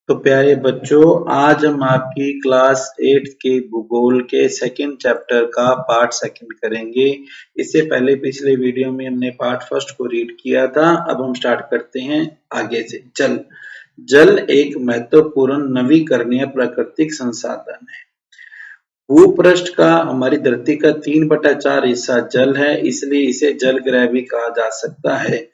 तो प्यारे बच्चों, आज हम आपकी क्लास 8 के भूगोल के सेकंड चैप्टर का पार्ट सेकंड करेंगे। इससे पहले पिछले वीडियो में हमने पार्ट फर्स्ट को रीड किया था। अब हम स्टार्ट करते हैं आगे से। जल जल एक महत्वपूर्ण नवीकरणीय प्राकृतिक संसाधन है। भूपृष्ठ का हमारी धरती का 3/4 हिस्सा जल है, इसलिए इसे जल ग्रह भी कहा जा सकता है।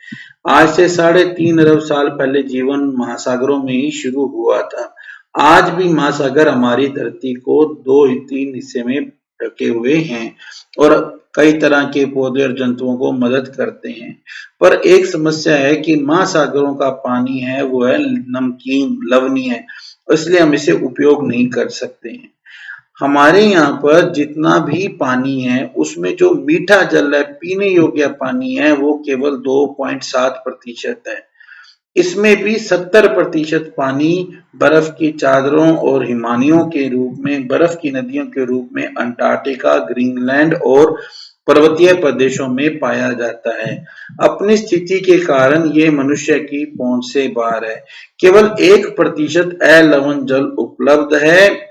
आज से 3.5 अरब साल पहले जीवन महासागरों में ही शुरू हुआ था। आज भी महासागर हमारी धरती को 2-3 हिस्से में ढके हुए हैं और कई तरह के पौधे और जंतुओं को मदद करते हैं। पर एक समस्या है कि महासागरों का पानी है वो है नमकीन, लवणीय, इसलिए हम इसे उपयोग नहीं कर सकते हैं। हमारे यहाँ पर जितना भी पानी है उसमें जो मीठा जल है, पीने योग्य पानी है, वो केवल 2.7% है। इसमें भी 70% पानी बर्फ की चादरों और हिमानियों के रूप में, बर्फ की नदियों के रूप में अंटार्कटिका, ग्रीनलैंड और पर्वतीय प्रदेशों में पाया जाता है। अपनी स्थिति के कारण ये मनुष्य की पहुंच से बाहर है। केवल 1% अलवण जल उपलब्ध है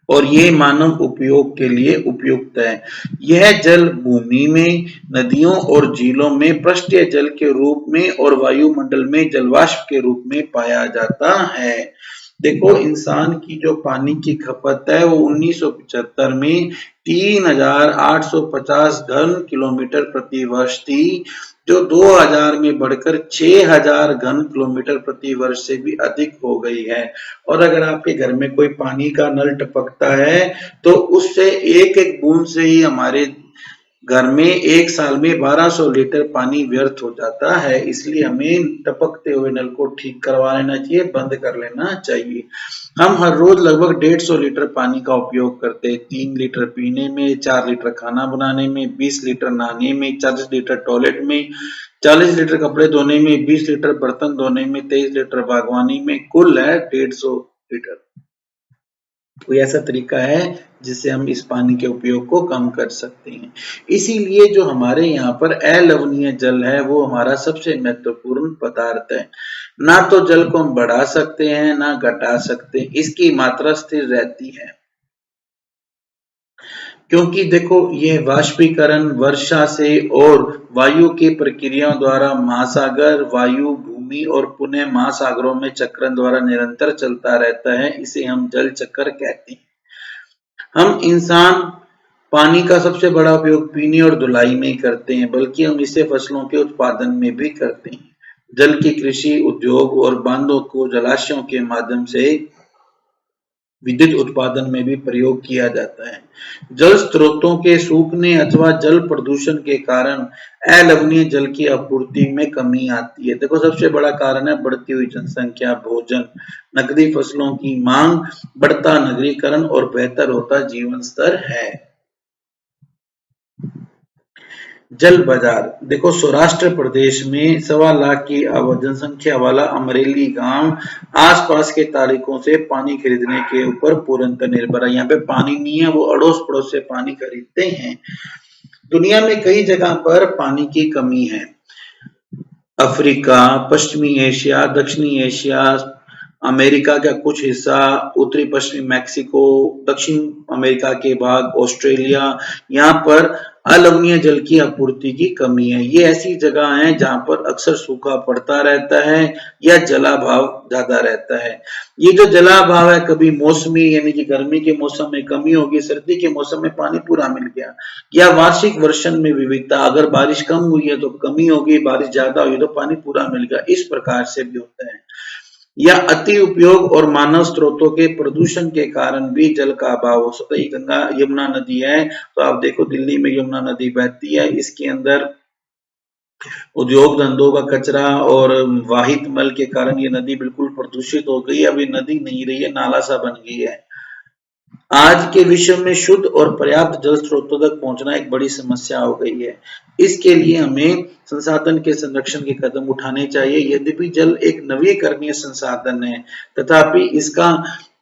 और ये मानव उपयोग के लिए उपयुक्त है। यह जल भूमि में, नदियों और झीलों में पृष्ठीय जल के रूप में और वायुमंडल में जलवाष्प के रूप में पाया जाता है। देखो, इंसान की जो पानी की खपत है वो 1975 में 3,850 घन किलोमीटर प्रति वर्ष थी, जो 2000 में बढ़कर 6,000 घन किलोमीटर प्रति वर्ष से भी अधिक हो गई है। और अगर आपके घर में कोई पानी का नल टपकता है तो उससे एक एक बूंद से ही हमारे घर में एक साल में 1200 लीटर पानी व्यर्थ हो जाता है। इसलिए हमें टपकते हुए नल को ठीक करवा लेना चाहिए, बंद कर लेना चाहिए। हम हर रोज लगभग 150 लीटर पानी का उपयोग करते हैं। 3 लीटर पीने में, 4 लीटर खाना बनाने में, 20 लीटर नहाने में, 40 लीटर टॉयलेट में, 40 लीटर कपड़े धोने में, 20 लीटर बर्तन धोने में, 23 लीटर बागवानी में, कुल है 150 लीटर। कोई ऐसा तरीका है जिससे हम इस पानी के उपयोग को कम कर सकते हैं। इसीलिए जो हमारे यहाँ पर अलवणीय जल है वो हमारा सबसे महत्वपूर्ण पदार्थ है। ना तो जल को हम बढ़ा सकते हैं ना घटा सकते, इसकी मात्रा स्थिर रहती है। क्योंकि देखो, यह वाष्पीकरण वर्षा से और वायु की प्रक्रियाओं द्वारा महासागर, वायु, भूमि और पुनः महासागरों में चक्रण द्वारा निरंतर चलता रहता है। इसे हम जल चक्र कहते हैं। हम इंसान पानी का सबसे बड़ा उपयोग पीने और धुलाई में करते हैं, बल्कि हम इसे फसलों के उत्पादन में भी करते हैं। जल की कृषि, उद्योग और बांधों को जलाशयों के माध्यम से विद्युत उत्पादन में भी प्रयोग किया जाता है। जल स्रोतों के सूखने अथवा जल प्रदूषण के कारण अलवणीय जल की आपूर्ति में कमी आती है। देखो, सबसे बड़ा कारण है बढ़ती हुई जनसंख्या, भोजन, नकदी फसलों की मांग, बढ़ता नगरीकरण और बेहतर होता जीवन स्तर है। जल बाजार देखो, सौराष्ट्र प्रदेश में 1.25 लाख की जनसंख्या वाला अमरेली गांव आसपास के तालुकों से पानी खरीदने के ऊपर पूर्णतः निर्भर है। यहाँ पे पानी नहीं है, वो अड़ोस पड़ोस से पानी खरीदते हैं। दुनिया में कई जगह पर पानी की कमी है। अफ्रीका, पश्चिमी एशिया, दक्षिणी एशिया, अमेरिका का कुछ हिस्सा, उत्तरी पश्चिमी मैक्सिको, दक्षिण अमेरिका के भाग, ऑस्ट्रेलिया, यहाँ पर अलवणीय जल की आपूर्ति की कमी है। ये ऐसी जगह है जहां पर अक्सर सूखा पड़ता रहता है या जलाभाव ज्यादा रहता है। ये जो जलाभाव है, कभी मौसमी यानी कि गर्मी के मौसम में कमी होगी, सर्दी के मौसम में पानी पूरा मिल गया, या वार्षिक वर्षण में विविधता, अगर बारिश कम हुई है तो कमी होगी, बारिश ज्यादा हुई तो पानी पूरा मिल गया, इस प्रकार से भी होता है। या अति उपयोग और मानव स्रोतों के प्रदूषण के कारण भी जल का अभाव हो सकता है। गंगा यमुना नदी है, तो आप देखो दिल्ली में यमुना नदी बहती है, इसके अंदर उद्योग धंधों का कचरा और वाहित मल के कारण ये नदी बिल्कुल प्रदूषित हो गई है। अब ये नदी नहीं रही है, नाला सा बन गई है। आज के विश्व में शुद्ध और पर्याप्त जल स्रोतों तक पहुंचना एक बड़ी समस्या हो गई है। इसके लिए हमें संसाधन के संरक्षण के कदम उठाने चाहिए। यद्यपि जल एक नवीकरणीय संसाधन है, तथापि इसका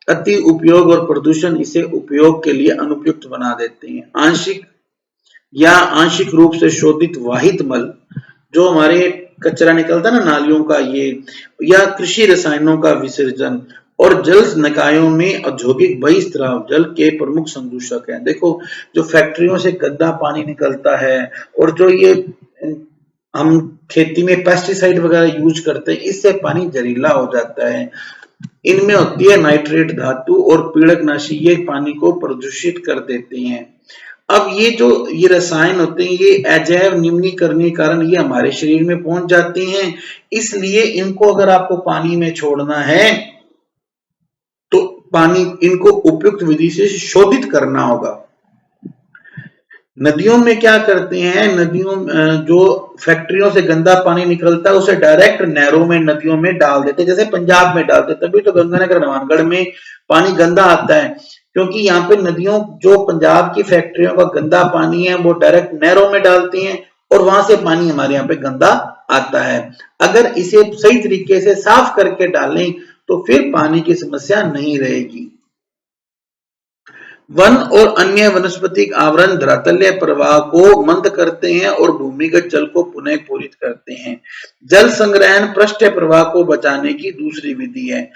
अति उपयोग और प्रदूषण इसे उपयोग के लिए अनुपयुक्त बना देते हैं। आंशिक या आंशिक रूप से शोधित वाहित मल जो हमारे कचरा निकलता है ना नालियों का ये, या कृषि रसायनों का विसर्जन, और जल निकायों में औद्योगिक बहिस्राव जल के प्रमुख संदूषक हैं। देखो जो फैक्ट्रियों से गंदा पानी निकलता है, और जो ये हम खेती में पेस्टिसाइड वगैरह यूज करते हैं, इससे पानी जहरीला हो जाता है। इनमें होती है नाइट्रेट धातु और पीड़कनाशी, ये पानी को प्रदूषित कर देते हैं। अब ये जो ये रसायन होते हैं, ये अजैव निम्नीकरणीय कारण ये हमारे शरीर में पहुंच जाते हैं। इसलिए इनको अगर आपको पानी में छोड़ना है तो पानी इनको उपयुक्त विधि से शोधित करना होगा। नदियों में क्या करते हैं, नदियों जो फैक्ट्रियों से गंदा पानी निकलता है उसे डायरेक्ट नहरों में नदियों में डाल देते हैं, जैसे पंजाब में डालते हैं। तभी तो गंगानगर हनुमानगढ़ में पानी गंदा आता है, क्योंकि यहाँ पे नदियों जो पंजाब की फैक्ट्रियों का गंदा पानी है वो डायरेक्ट नहरों में डालती हैं, और वहां से पानी हमारे यहाँ पे गंदा आता है। अगर इसे सही तरीके से साफ करके डालें तो फिर पानी की समस्या नहीं रहेगी। वन और अन्य वनस्पतिक आवरण धरातलीय प्रवाह को मंद करते हैं और भूमिगत जल को पुनः पूरित करते हैं। जल संग्रहण पृष्ठ प्रवाह को बचाने की दूसरी विधि है।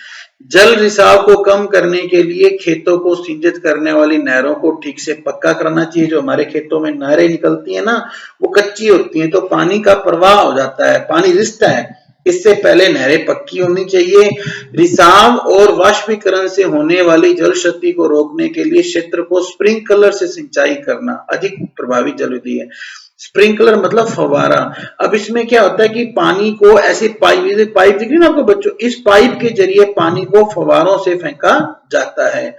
जल रिसाव को कम करने के लिए खेतों को सिंचित करने वाली नहरों को ठीक से पक्का करना चाहिए। जो हमारे खेतों में नहरें निकलती है ना, वो कच्ची होती हैं, तो पानी का प्रवाह हो जाता है, पानी रिसता है। इससे पहले नहरें पक्की होनी चाहिए। रिसाव और वाष्पीकरण से होने वाली जल क्षति को रोकने के लिए क्षेत्र को स्प्रिंकलर से सिंचाई करना अधिक प्रभावी जल विधि है। स्प्रिंकलर मतलब फव्वारा। अब इसमें क्या होता है कि पानी को ऐसे पाइप दिख रही है ना आपको बच्चों, इस पाइप के जरिए पानी को फव्वारों से फेंका जाता है।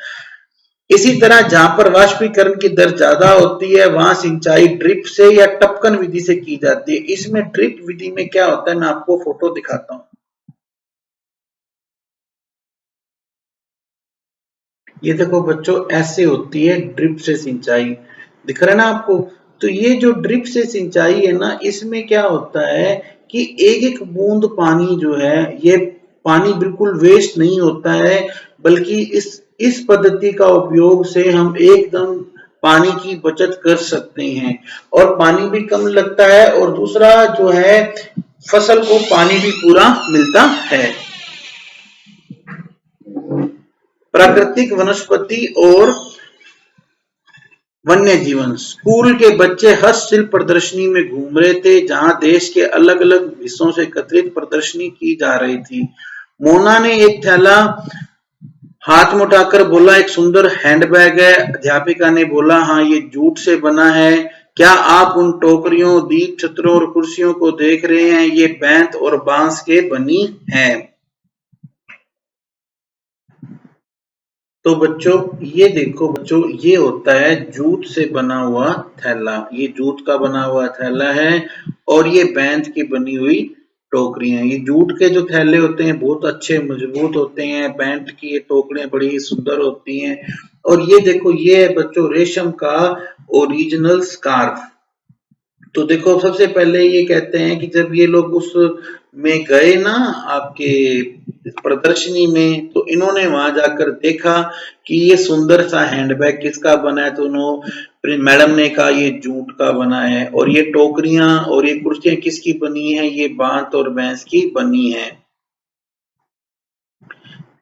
इसी तरह जहां पर वाष्पीकरण की दर ज्यादा होती है वहां सिंचाई ड्रिप से या टपकन विधि से की जाती है। इसमें ड्रिप विधि में क्या होता है, मैं आपको फोटो दिखाता हूं। ये देखो बच्चों, ऐसे होती है ड्रिप से सिंचाई, दिख रहा है ना आपको। तो ये जो ड्रिप से सिंचाई है ना, इसमें क्या होता है कि एक एक बूंद पानी जो है, ये पानी बिल्कुल वेस्ट नहीं होता है, बल्कि इस पद्धति का उपयोग से हम एकदम पानी की बचत कर सकते हैं, और पानी भी कम लगता है, और दूसरा जो है फसल को पानी भी पूरा मिलता है। प्राकृतिक वनस्पति और वन्य जीवन। स्कूल के बच्चे हस्तशिल्प प्रदर्शनी में घूम रहे थे, जहां देश के अलग अलग हिस्सों से एकत्रित प्रदर्शनी की जा रही थी। मोना ने एक थैला हाथ में उठाकर बोला, एक सुंदर हैंडबैग है। अध्यापिका ने बोला, हाँ ये जूट से बना है। क्या आप उन टोकरियों, दीप, छतरों और कुर्सियों को देख रहे हैं? ये बैंत और बांस के बनी है। तो बच्चों ये देखो बच्चों, ये होता है जूट से बना हुआ थैला। ये जूट का बना हुआ थैला है, और ये बैंत की बनी हुई टोकरियां। ये जूट के जो थैले होते हैं बहुत अच्छे मजबूत होते हैं, बैंत की ये टोकरियां बड़ी सुंदर होती हैं। और ये देखो, ये है बच्चों रेशम का ओरिजिनल स्कार्फ। तो देखो सबसे पहले ये कहते हैं कि जब ये लोग उस में गए ना आपके प्रदर्शनी में, तो इन्होंने वहां जाकर देखा कि ये सुंदर सा हैंडबैग किसका बना है। तो उन्होंने मैडम ने कहा ये जूट का बना है, और ये टोकरियां और ये कुर्सियां किसकी बनी है? ये बांस और भैंस की बनी है।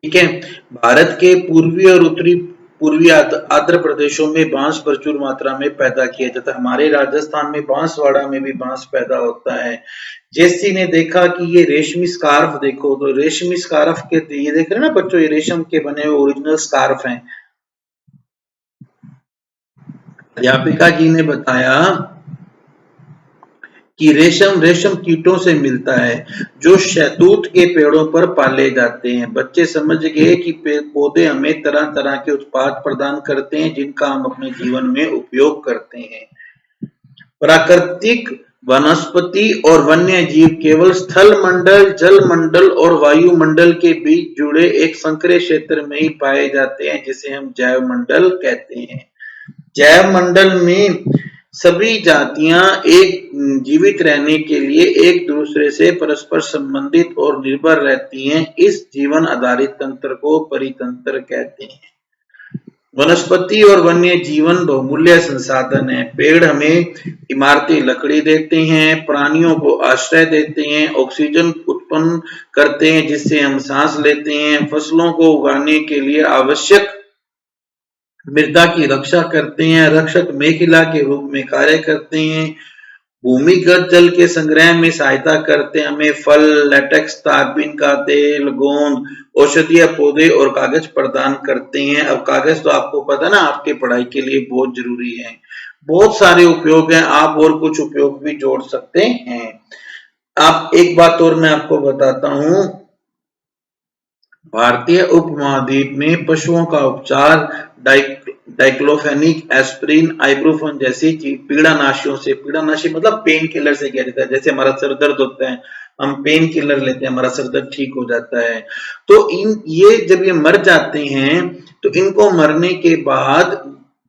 ठीक है। भारत के पूर्वी और उत्तरी पूर्वी आंध्र प्रदेशों में बांस प्रचुर मात्रा में पैदा किया जाता है। हमारे राजस्थान में बांसवाड़ा में भी बांस पैदा होता है। जेसी ने देखा कि ये रेशमी स्कार्फ देखो, तो रेशमी स्कार्फ के ये देख रहे हैं ना बच्चों, ये रेशम के बने हुए ओरिजिनल स्कार्फ हैं। अध्यापिका जी ने बताया कि रेशम कीटों से मिलता है, जो शहतूत के पेड़ों पर पाले जाते हैं। बच्चे समझ गए कि पौधे हमें तरह तरह के उत्पाद प्रदान करते हैं, जिनका हम अपने जीवन में उपयोग करते हैं। प्राकृतिक वनस्पति और वन्य जीव केवल स्थल मंडल, जल मंडल और वायुमंडल के बीच जुड़े एक संकरे क्षेत्र में ही पाए जाते हैं, जिसे हम जैव मंडल कहते हैं। जैव मंडल में सभी जातियां एक जीवित रहने के लिए एक दूसरे से परस्पर संबंधित और निर्भर रहती हैं। इस जीवन आधारित तंत्र को परितंत्र कहते हैं। वनस्पति और वन्य जीवन बहुमूल्य संसाधन है। पेड़ हमें इमारती लकड़ी देते हैं, प्राणियों को आश्रय देते हैं, ऑक्सीजन उत्पन्न करते हैं जिससे हम सांस लेते हैं, फसलों को उगाने के लिए आवश्यक मृदा की रक्षा करते हैं, रक्षक मेखला के रूप में कार्य करते हैं, भूमिगत जल के संग्रह में सहायता करते हैं, हमें फल, लेटेक्स, तारपीन का तेल, गोंद, औषधीय पौधे और कागज प्रदान करते हैं। अब कागज तो आपको पता ना, आपके पढ़ाई के लिए बहुत जरूरी है। बहुत सारे उपयोग हैं, आप और कुछ उपयोग भी जोड़ सकते हैं। आप एक बात और मैं आपको बताता हूं, भारतीय उपमहाद्वीप में पशुओं का उपचार डाइक्लोफेनिक, एस्पिरिन, आइब्रूफेन जैसी पीड़ानाशियों से, पीड़ानाशी मतलब पेन किलर से किया जाता है। जैसे हमारा सर दर्द होता है, हम पेन किलर लेते हैं, हमारा सर दर्द ठीक हो जाता है। तो ये जब ये मर जाते हैं तो इनको मरने के बाद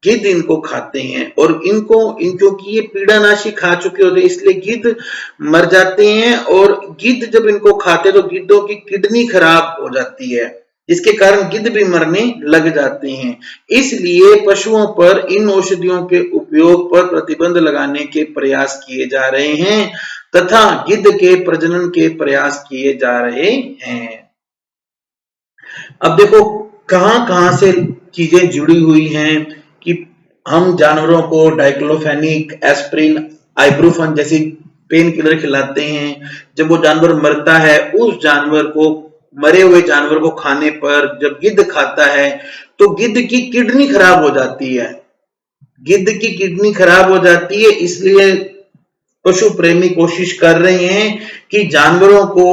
गिद्ध इनको खाते हैं, और क्योंकि ये पीड़ानाशी खा चुके होते हैं इसलिए गिद्ध मर जाते हैं, और गिद्ध जब इनको खाते हैं तो गिद्धों की किडनी खराब हो जाती है, जिसके कारण गिद्ध भी मरने लग जाते हैं। इसलिए पशुओं पर इन औषधियों के उपयोग पर प्रतिबंध लगाने के प्रयास किए जा रहे हैं तथा गिद्ध के प्रजनन के प्रयास किए जा रहे हैं। अब देखो कहां-कहां से चीजें जुड़ी हुई हैं कि हम जानवरों को डाइक्लोफेनिक, एस्पिरिन, आइब्रूफेन जैसी पेन किलर खिलाते हैं। जब वो जानवर मरता है, उस जानवर को, मरे हुए जानवर को खाने पर जब गिद्ध खाता है तो गिद्ध की किडनी खराब हो जाती है। गिद्ध की किडनी खराब हो जाती है, इसलिए पशु प्रेमी कोशिश कर रहे हैं कि जानवरों को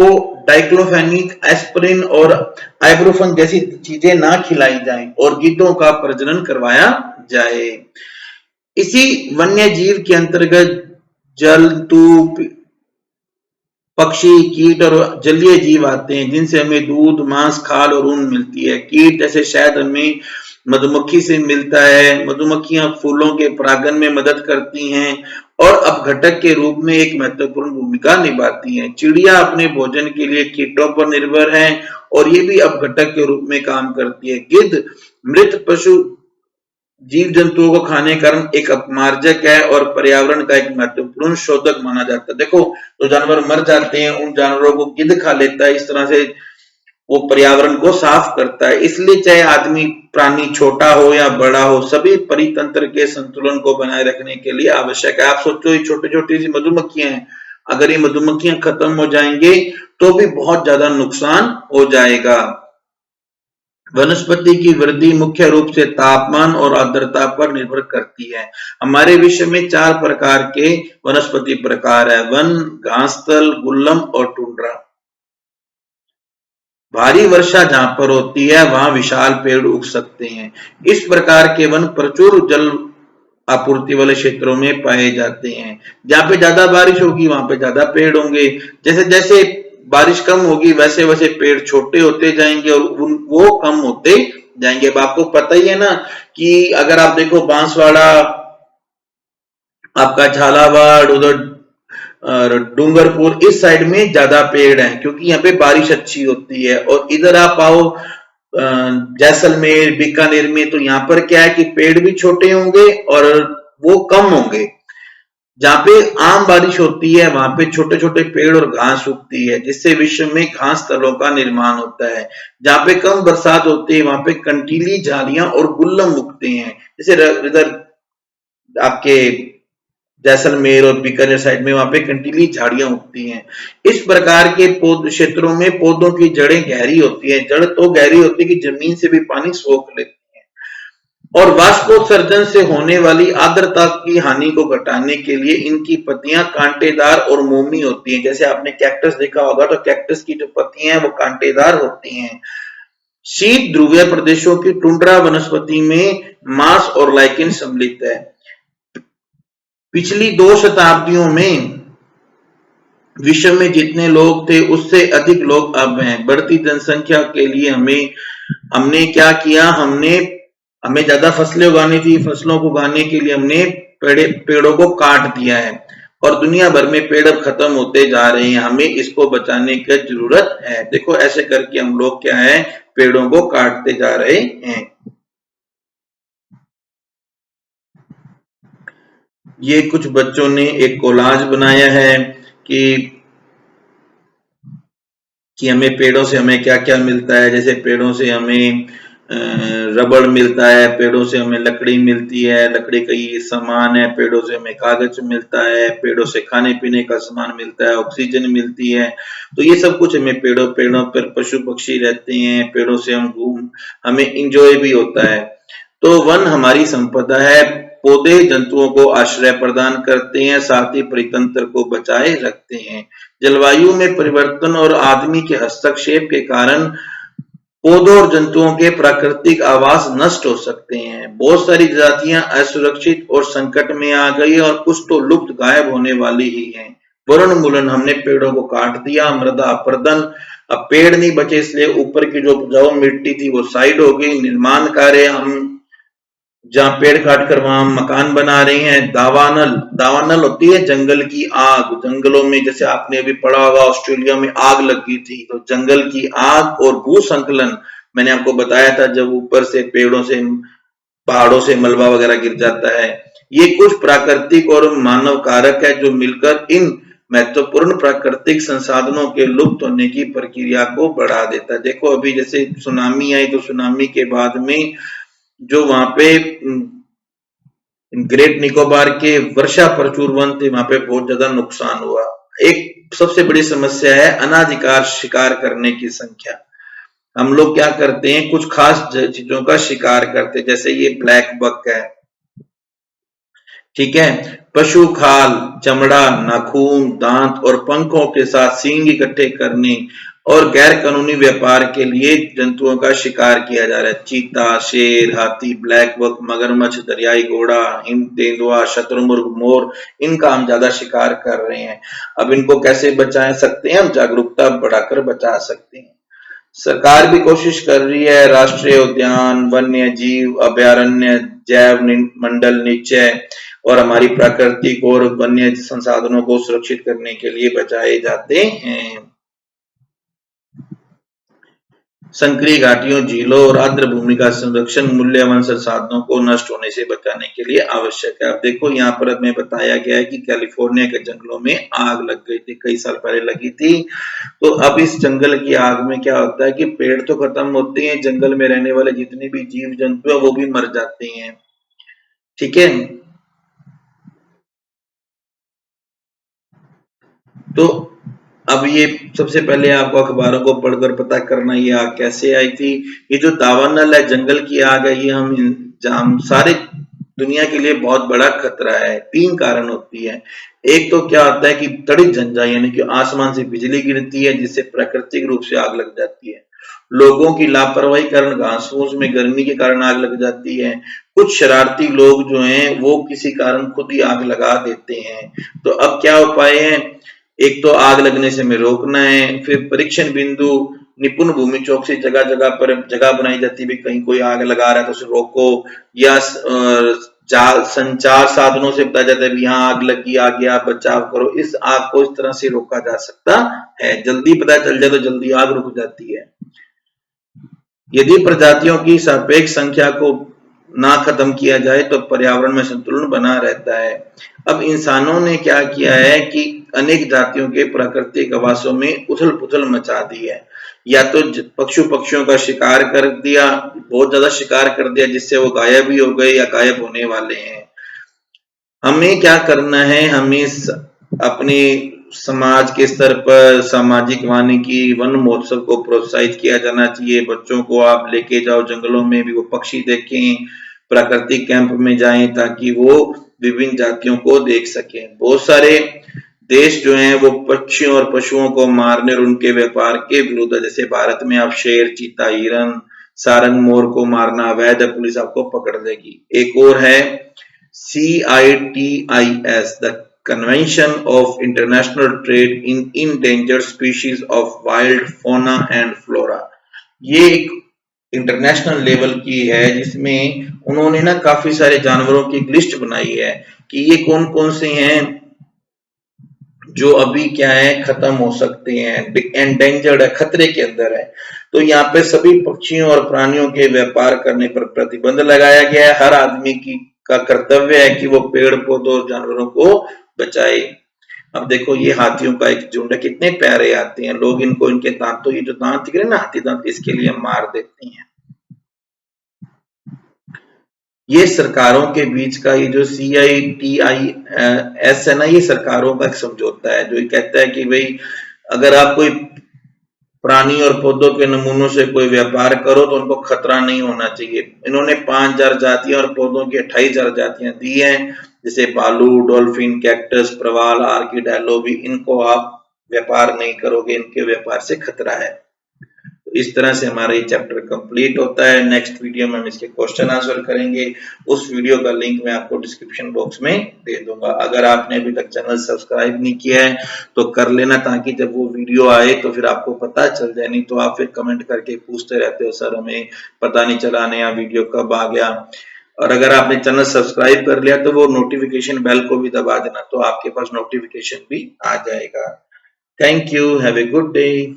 डाइक्लोफेनिक, एस्पिरिन और आइब्रूफेन जैसी चीजें ना खिलाई जाएं और गिद्धों का प्रजनन करवाया जाए। इसी वन्य जीव के अंतर्गत जंतु, पक्षी, कीट और जलीय जीव आते हैं जिनसे हमें दूध, मांस, खाल और ऊन मिलती है। कीट जैसे शहद हमें मधुमक्खी से मिलता है। मधुमक्खियां फूलों के परागन में मदद करती हैं और अपघटक के रूप में एक महत्वपूर्ण भूमिका निभाती हैं। चिड़िया अपने भोजन के लिए कीटों पर निर्भर है और ये भी अपघटक के रूप में काम करती है। गिद्ध मृत पशु जीव जंतुओं को खाने के कारण एक अपमार्जक है और पर्यावरण का एक महत्वपूर्ण शोधक माना जाता है। देखो, जो जानवर मर जाते हैं उन जानवरों को गिद्ध खा लेता है, इस तरह से वो पर्यावरण को साफ करता है। इसलिए चाहे आदमी प्राणी छोटा हो या बड़ा हो, सभी परितंत्र के संतुलन को बनाए रखने के लिए आवश्यक है। आप सोचो, ये छोटी छोटी सी मधुमक्खियां हैं, अगर ये मधुमक्खियां खत्म हो जाएंगे तो भी बहुत ज्यादा नुकसान हो जाएगा। वनस्पति की वृद्धि मुख्य रूप से तापमान और आर्द्रता पर निर्भर करती है। हमारे विश्व में 4 प्रकार के वनस्पति प्रकार है: वन, घासतल, गुल्लम और टुंड्रा। भारी वर्षा जहां पर होती है वहां विशाल पेड़ उग सकते हैं। इस प्रकार के वन प्रचुर जल आपूर्ति वाले क्षेत्रों में पाए जाते हैं। जहां पे ज्यादा बारिश होगी वहां पे ज्यादा पेड़ होंगे। जैसे जैसे बारिश कम होगी वैसे वैसे पेड़ छोटे होते जाएंगे और वो कम होते जाएंगे। अब आपको पता ही है ना कि अगर आप देखो बांसवाड़ा, आपका झालावाड़, उधर डूंगरपुर, इस साइड में ज्यादा पेड़ हैं क्योंकि यहाँ पे बारिश अच्छी होती है। और इधर आप आओ जैसलमेर, बीकानेर में, तो यहाँ पर क्या है कि पेड़ भी छोटे होंगे और वो कम होंगे। जहाँ पे आम बारिश होती है वहां पे छोटे छोटे पेड़ और घास उगती है जिससे विश्व में घास तलों का निर्माण होता है। जहाँ पे कम बरसात होती है वहां पे कंटीली झाड़ियां और गुल्लम उगते हैं। जैसे इधर आपके जैसलमेर और बीकानेर साइड में वहां पे कंटीली झाड़ियां उगती हैं। इस प्रकार के क्षेत्रों में पौधों की जड़ें गहरी होती है। जड़ तो गहरी होती है कि जमीन से भी पानी सोख लेती है। और वाष्पोत्सर्जन से होने वाली आर्द्रता की हानि को घटाने के लिए इनकी पत्तियां कांटेदार और मोमी होती हैं। जैसे आपने कैक्टस देखा होगा तो कैक्टस की जो पत्तियां हैं वो कांटेदार होती हैं। शीत ध्रुवीय प्रदेशों की टुंड्रा वनस्पति में मांस और लाइकेन सम्मिलित है। पिछली 2 शताब्दियों में विश्व में जितने लोग थे उससे अधिक लोग अब हैं। बढ़ती जनसंख्या के लिए हमने क्या किया, हमें ज्यादा फसलें उगानी थी। फसलों को उगाने के लिए हमने पेड़ों को काट दिया है और दुनिया भर में पेड़ अब खत्म होते जा रहे हैं। हमें इसको बचाने की जरूरत है। देखो ऐसे करके हम लोग क्या है, पेड़ों को काटते जा रहे हैं। ये कुछ बच्चों ने एक कोलाज बनाया है कि हमें पेड़ों से हमें क्या-क्या मिलता है। जैसे पेड़ों से हमें रबड़ मिलता है, पेड़ों से हमें लकड़ी मिलती है, लकड़ी का ये सामान है, पेड़ों से हमें कागज मिलता है, पेड़ों से खाने-पीने का सामान मिलता है, ऑक्सीजन मिलती है। तो ये सब कुछ हमें पेड़ों पेड़ों पर पशु-पक्षी रहते हैं, पेड़ों से हमें एन्जॉय भी होता है। तो वन हमारी संपदा है, पौधे जंतुओं को आश्रय प्रदान करते हैं, साथ ही परितंत्र को बचाए रखते हैं। जलवायु में परिवर्तन और आदमी के हस्तक्षेप के कारण पौधों और जंतुओं के प्राकृतिक आवास नष्ट हो सकते हैं। बहुत सारी जातियां असुरक्षित और संकट में आ गई और कुछ तो लुप्त गायब होने वाली ही हैं। वनोन्मूलन, हमने पेड़ों को काट दिया, मृदा अपरदन, अब पेड़ नहीं बचे इसलिए ऊपर की जो उपजाऊ मिट्टी थी वो साइड हो गई। निर्माण कार्य, हम जहाँ पेड़ काट कर वहां मकान बना रहे हैं। दावानल, दावानल होती है जंगल की आग। जंगलों में जैसे आपने अभी पढ़ा होगा ऑस्ट्रेलिया में आग लगी थी, तो जंगल की आग और भू संकलन, मैंने आपको बताया था जब ऊपर से पेड़ों से पहाड़ों से मलबा वगैरह गिर जाता है। ये कुछ प्राकृतिक और मानव कारक है जो मिलकर इन महत्वपूर्ण प्राकृतिक संसाधनों के लुप्त होने की प्रक्रिया को बढ़ा देता है। देखो अभी जैसे सुनामी आई, तो सुनामी के बाद में जो वहां पे ग्रेट निकोबार के वर्षा प्रचुर वन थे, वहां पे बहुत ज्यादा नुकसान हुआ। एक सबसे बड़ी समस्या है अनाधिकार शिकार करने की संख्या। हम लोग क्या करते हैं, कुछ खास चीजों का शिकार करते हैं, जैसे ये ब्लैक बक है, ठीक है। पशु खाल, चमड़ा, नाखून, दांत और पंखों के साथ सींग इकट्ठे करने और गैर कानूनी व्यापार के लिए जंतुओं का शिकार किया जा रहा है। चीता, शेर, हाथी, ब्लैक बक, मगरमच्छ, दरियाई घोड़ा, हिम तेंदुआ, शतुरमुर्ग, मोर, इनका हम ज्यादा शिकार कर रहे हैं। अब इनको कैसे बचा सकते हैं, हम जागरूकता बढ़ाकर बचा सकते हैं। सरकार भी कोशिश कर रही है, राष्ट्रीय उद्यान, वन्य जीव अभयारण्य, जैव मंडल निश्चय और हमारी प्राकृतिक और वन्य संसाधनों को सुरक्षित करने के लिए बचाए जाते हैं। संकरी घाटियों, झीलों और आर्द्र भूमि का संरक्षण मूल्यवान संसाधनों को नष्ट होने से बचाने के लिए आवश्यक है। अब देखो यहाँ पर हमें बताया गया है कि कैलिफोर्निया के जंगलों में आग लग गई थी, कई साल पहले लगी थी। तो अब इस जंगल की आग में क्या होता है कि पेड़ तो खत्म होते हैं, जंगल में रहने वाले जितने भी जीव जंतु है वो भी मर जाते हैं, ठीक है। तो अब ये सबसे पहले आपको अखबारों को पढ़कर पता करना ये आग कैसे आई थी। ये जो दावानल है, जंगल की आग है, ये हम सारे दुनिया के लिए बहुत बड़ा खतरा है। 3 कारण होती है। एक तो क्या होता है कि तड़ित झंझा, यानी कि आसमान से बिजली गिरती है जिससे प्राकृतिक रूप से आग लग जाती है। लोगों की लापरवाही कारण घास फूस में गर्मी के कारण आग लग जाती है। कुछ शरारती लोग जो हैं वो किसी कारण खुद ही आग लगा देते हैं। तो अब क्या उपाय है, एक तो आग लगने से हमें रोकना है, फिर परीक्षण बिंदु, निपुण भूमि चौकसी, जगह जगह पर जगह बनाई जाती है, कहीं कोई आग लगा रहा है तो उसे रोको, या जाल संचार साधनों से बताया जाता है यहाँ आग लगी, आगे आप बचाव करो। इस आग को इस तरह से रोका जा सकता है, जल्दी पता चल जाए तो जल्दी आग रुक जाती है। यदि प्रजातियों की सापेक्ष संख्या को ना खत्म किया जाए तो पर्यावरण में संतुलन बना रहता है। अब इंसानों ने क्या किया है कि अनेक जातियों के प्राकृतिक आवासों में उथल पुथल मचा दी है। या तो पक्षियों का शिकार कर दिया, बहुत ज्यादा शिकार कर दिया जिससे वो गायब ही हो गए या गायब होने वाले हैं। हमें क्या करना है, हमें अपने समाज के स्तर पर सामाजिक वानिकी वन महोत्सव को प्रोत्साहित किया जाना चाहिए। बच्चों को आप लेके जाओ जंगलों में भी, वो पक्षी देखें, प्राकृतिक कैंप में जाएं ताकि वो विभिन्न जातियों को देख सकें। बहुत सारे देश जो हैं वो पक्षियों और पशुओं को मारने और उनके व्यापार के विरुद्ध है। जैसे भारत में आप शेर, चीता, हिरन, सारंग, मोर को मारना अवैध है, पुलिस आपको पकड़ लेगी। एक और है CITES, the convention of international trade in endangered species of wild fauna and flora. ये एक इंटरनेशनल लेवल की है जिसमें उन्होंने ना काफी सारे जानवरों की लिस्ट बनाई है कि ये कौन कौन से हैं जो अभी क्या है खत्म हो सकते हैं, एंडेंजर्ड है, खतरे के अंदर है। तो यहाँ पे सभी पक्षियों और प्राणियों के व्यापार करने पर प्रतिबंध लगाया गया है। हर आदमी की का कर्तव्य है कि वो पेड़ पौधों और जानवरों को बचाए। अब देखो ये हाथियों का एक झुंड है, कितने प्यारे आते हैं, लोग इनको इनके दांतों, ये जो दांत दिख रहे हैं ना हाथी दांत, इसके लिए मार देते हैं। ये सरकारों के बीच का ये जो CITIS है ना, ये सरकारों का एक समझौता है जो ये कहता है कि भाई अगर आप कोई प्राणी और पौधों के नमूनों से कोई व्यापार करो तो उनको खतरा नहीं होना चाहिए। इन्होंने 5000 जातियां और पौधों की 28,000 जातियां दी हैं, जैसे भालू, डॉल्फिन, कैक्टस, प्रवाल, आर्किडेलो भी, इनको आप व्यापार नहीं करोगे, इनके व्यापार से खतरा है। तो इस तरह से हमारा ये चैप्टर कंप्लीट होता है। नेक्स्ट वीडियो में हम इसके क्वेश्चन आंसर करेंगे। उस वीडियो का लिंक मैं आपको डिस्क्रिप्शन बॉक्स में दे दूंगा। अगर आपने अभी तक चैनल सब्सक्राइब नहीं किया है तो कर लेना, ताकि जब वो वीडियो आए तो फिर आपको पता चल जाए, नहीं तो आप फिर कमेंट करके पूछते रहते हो सर हमें पता नहीं चला नया वीडियो कब आ गया। और अगर आपने चैनल सब्सक्राइब कर लिया तो वो नोटिफिकेशन बेल को भी दबा देना, तो आपके पास नोटिफिकेशन भी आ जाएगा। Thank you, have a good day.